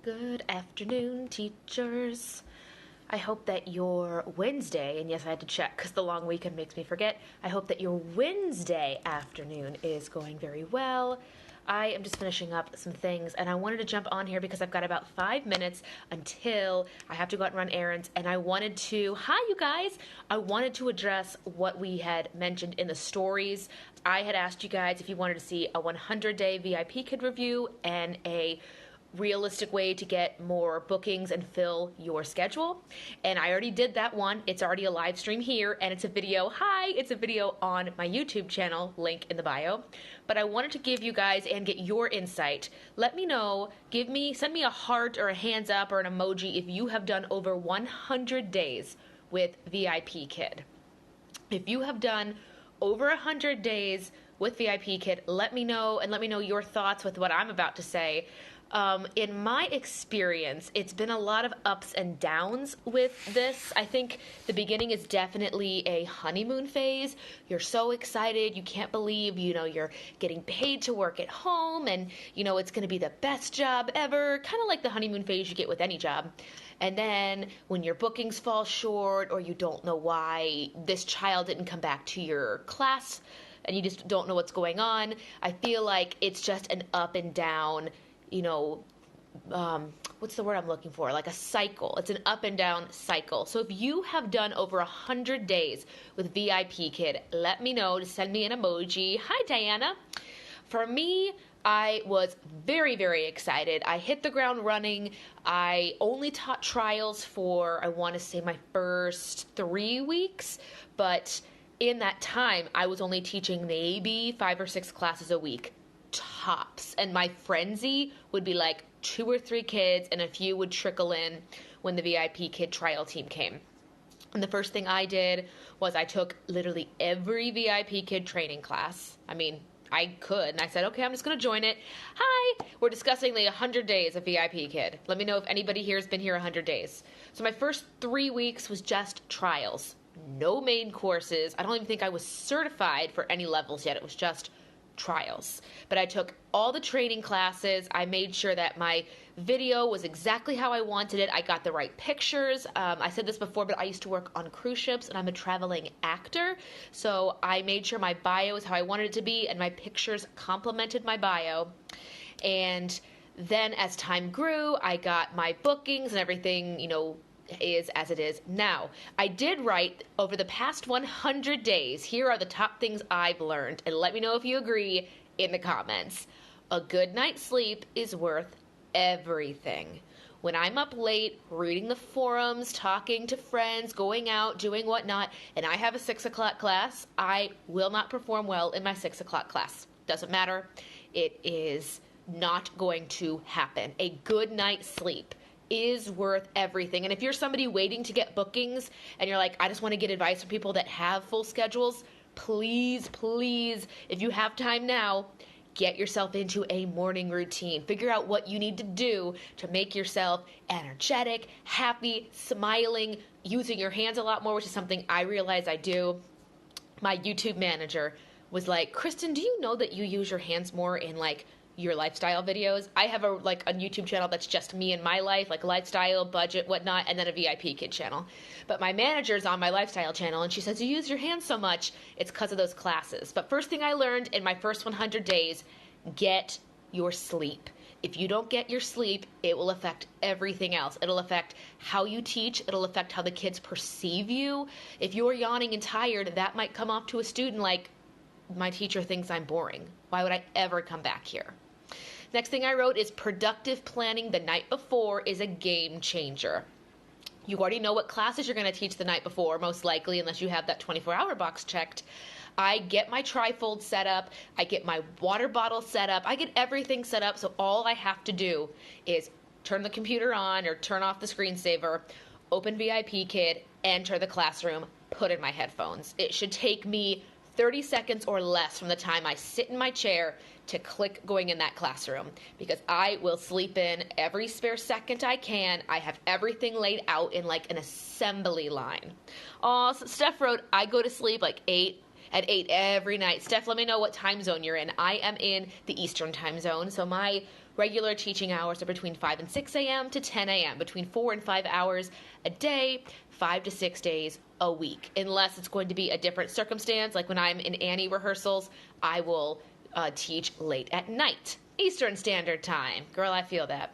Good afternoon, teachers. I hope that your Wednesday, and yes, I had to check because the long weekend makes me forget. I hope that your Wednesday afternoon is going very well. I am just finishing up some things, and I wanted to jump on here because I've got about 5 minutes until I have to go out and run errands, and I wanted to, hi you guys, I wanted to address what we had mentioned in the stories. I had asked you guys if you wanted to see a 100-day VIP kid review and a realistic way to get more bookings and fill your schedule. And I already did that one. It's already a live stream here, and it's a video. Hi, it's a video on my YouTube channel, link in the bio. But I wanted to give you guys and get your insight. Let me know, send me a heart or a hands up or an emoji if you have done over 100 days with VIP Kid. If you have done over 100 days with VIP Kid, let me know, and let me know your thoughts with what I'm about to say. In my experience, it's been a lot of ups and downs with this. I think the beginning is definitely a honeymoon phase. You're so excited. You can't believe, you're getting paid to work at home and, it's going to be the best job ever. Kind of like the honeymoon phase you get with any job. And then when your bookings fall short or you don't know why this child didn't come back to your class and you just don't know what's going on, I feel like it's just an up and down what's the word I'm looking for? Like a cycle. It's an up and down cycle. So if you have done over 100 days with VIP Kid, let me know. Just send me an emoji. Hi, Diana. For me, I was very, very excited. I hit the ground running. I only taught trials for, I want to say, my first 3 weeks, but in that time, I was only teaching maybe 5 or 6 classes a week. Tops. And my frenzy would be like 2 or 3 kids, and a few would trickle in when the VIP Kid trial team came. And the first thing I did was I took literally every VIP Kid training class. I could, and I said, okay, I'm just going to join it. Hi, we're discussing the 100 days of VIP Kid. Let me know if anybody here has been here 100 days. So my first 3 weeks was just trials. No main courses. I don't even think I was certified for any levels yet. It was just trials. But I took all the training classes. I made sure that my video was exactly how I wanted it. I got the right pictures. I said this before, but I used to work on cruise ships and I'm a traveling actor. So I made sure my bio is how I wanted it to be and my pictures complemented my bio. And then as time grew, I got my bookings and everything, is as it is now. I did write over the past 100 days, here are the top things I've learned, and let me know if you agree in the comments. A good night's sleep is worth everything. When I'm up late, reading the forums, talking to friends, going out, doing whatnot, and I have a 6 o'clock class, I will not perform well in my 6 o'clock class. Doesn't matter. It is not going to happen. A good night's sleep is worth everything. And if you're somebody waiting to get bookings and you're like, I just want to get advice from people that have full schedules, please, if you have time now, get yourself into a morning routine. Figure out what you need to do to make yourself energetic, happy, smiling, using your hands a lot more, which is something I realize I do. My YouTube manager was like, Kristen, do you know that you use your hands more in your lifestyle videos? I have a YouTube channel that's just me and my life, like lifestyle, budget, whatnot, and then a VIP Kid channel. But my manager's on my lifestyle channel, and she says, you use your hands so much, it's because of those classes. But first thing I learned in my first 100 days, get your sleep. If you don't get your sleep, it will affect everything else. It'll affect how you teach. It'll affect how the kids perceive you. If you're yawning and tired, that might come off to a student like, my teacher thinks I'm boring. Why would I ever come back here? Next thing I wrote is productive planning the night before is a game changer. You already know what classes you're going to teach the night before, most likely, unless you have that 24-hour box checked. I get my trifold set up. I get my water bottle set up. I get everything set up, so all I have to do is turn the computer on or turn off the screensaver, open VIP Kid, enter the classroom, put in my headphones. It should take me 30 seconds or less from the time I sit in my chair to click going in that classroom, because I will sleep in every spare second I can. I have everything laid out in like an assembly line. Steph wrote, I go to sleep at 8 every night. Steph, let me know what time zone you're in. I am in the Eastern time zone, so my Regular teaching hours are between 5 and 6 a.m. to 10 a.m., between 4 and 5 hours a day, 5 to 6 days a week, unless it's going to be a different circumstance. Like when I'm in Annie rehearsals, I will teach late at night, Eastern Standard Time. Girl, I feel that.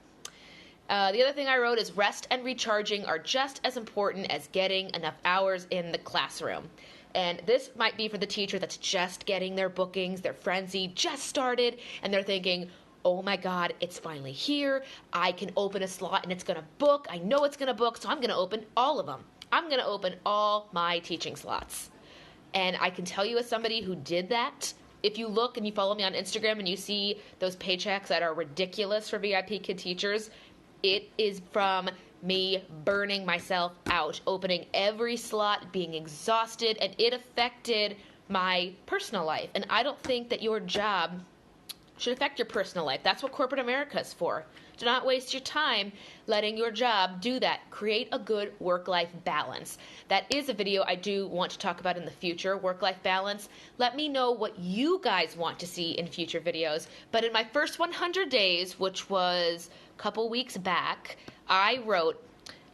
The other thing I wrote is rest and recharging are just as important as getting enough hours in the classroom. And this might be for the teacher that's just getting their bookings, their frenzy just started, and they're thinking, oh my God, it's finally here. I can open a slot and it's going to book. I know it's going to book, so I'm going to open all of them. I'm going to open all my teaching slots. And I can tell you as somebody who did that, if you look and you follow me on Instagram and you see those paychecks that are ridiculous for VIP Kid teachers, it is from me burning myself out, opening every slot, being exhausted, and it affected my personal life. And I don't think that your job should affect your personal life. That's what corporate America is for. Do not waste your time letting your job do that. Create a good work-life balance. That is a video I do want to talk about in the future, work-life balance. Let me know what you guys want to see in future videos. But in my first 100 days, which was a couple weeks back, I wrote,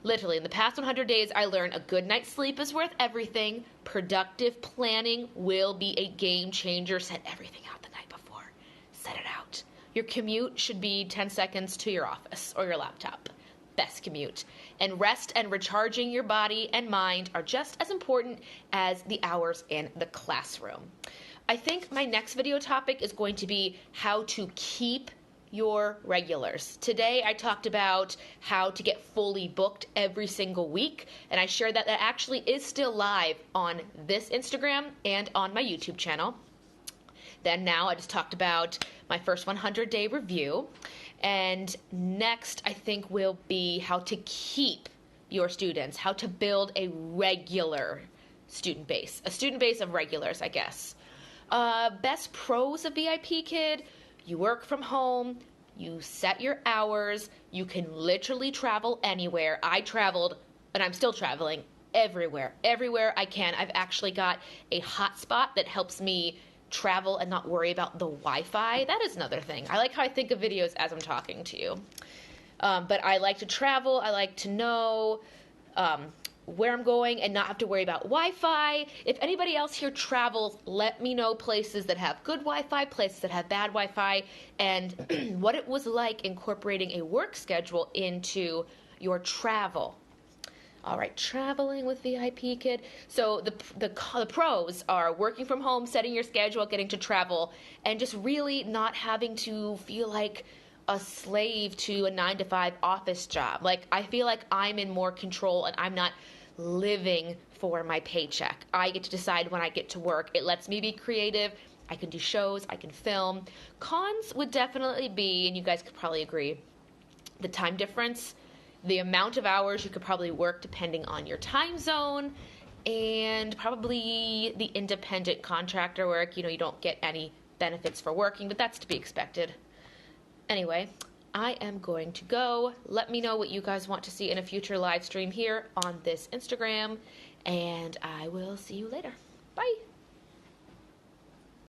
literally, in the past 100 days, I learned a good night's sleep is worth everything. Productive planning will be a game changer. Set everything out the night before. Set it out. Your commute should be 10 seconds to your office or your laptop. Best commute. And rest and recharging your body and mind are just as important as the hours in the classroom. I think my next video topic is going to be how to keep your regulars. Today I talked about how to get fully booked every single week, and I shared that actually is still live on this Instagram and on my YouTube channel. Then now I just talked about my first 100-day review, and next I think will be how to keep your students, how to build a regular student base, a student base of regulars, I guess. Best pros of VIP Kid: you work from home, you set your hours, you can literally travel anywhere. I traveled, and I'm still traveling, everywhere I can. I've actually got a hotspot that helps me travel and not worry about the Wi-Fi. That is another thing. I like how I think of videos as I'm talking to you. But I like to travel. I like to know where I'm going and not have to worry about Wi-Fi. If anybody else here travels, let me know places that have good Wi-Fi, places that have bad Wi-Fi, and what it was like incorporating a work schedule into your travel. All right, traveling with VIP Kid. So the pros are working from home, setting your schedule, getting to travel, and just really not having to feel like a slave to a 9-to-5 office job. Like, I feel like I'm in more control and I'm not living for my paycheck. I get to decide when I get to work. It lets me be creative. I can do shows, I can film. Cons would definitely be, and you guys could probably agree, the time difference, the amount of hours you could probably work depending on your time zone, and probably the independent contractor work. You know, you don't get any benefits for working, but that's to be expected. Anyway, I am going to go. Let me know what you guys want to see in a future live stream here on this Instagram, and I will see you later. Bye.